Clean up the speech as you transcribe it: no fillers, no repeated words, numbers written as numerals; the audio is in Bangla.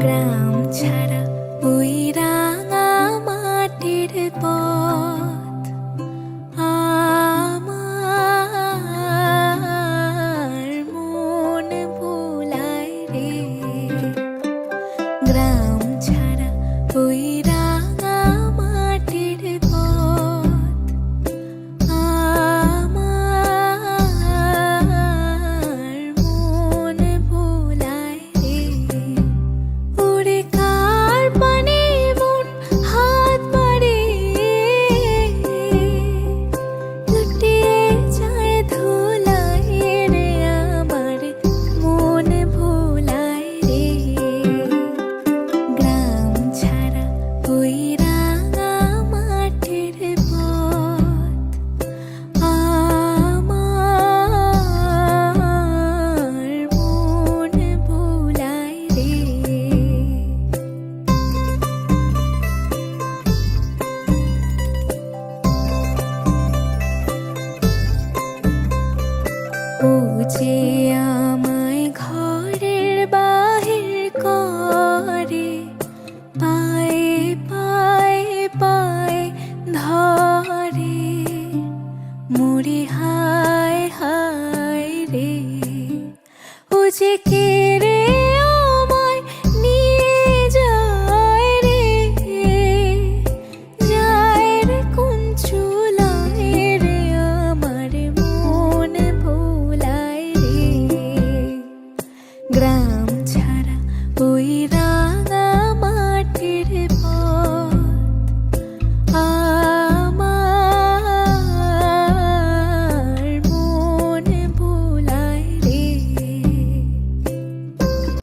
গ্রাম ছাড়া ওই রাঙা মাটির পথ আমার মন ভোলায় রে। গ্রাম ছাড়া ওই রাঙা মাটির পথ আমার মন ভোলায় রে। ওরে কার পানে মন হাত বাড়িয়ে লুটিয়ে যায় ধুলায় রে, আমার মন ভোলায় রে। গ্রাম ছাড়া ওই রাঙা মাটির পথ আমার মন ভোলায় রে। ও যে আমায় ঘরের বাহির করে, পায়ে পায়ে পায়ে ধরে, মরি হায় হায় রে। ও যে কে রে আমায় নিয়ে যায় রে, যায় রে কোন চুলায় রে, আমার মন ভোলায় রে। গ্রাম ছাড়া ওই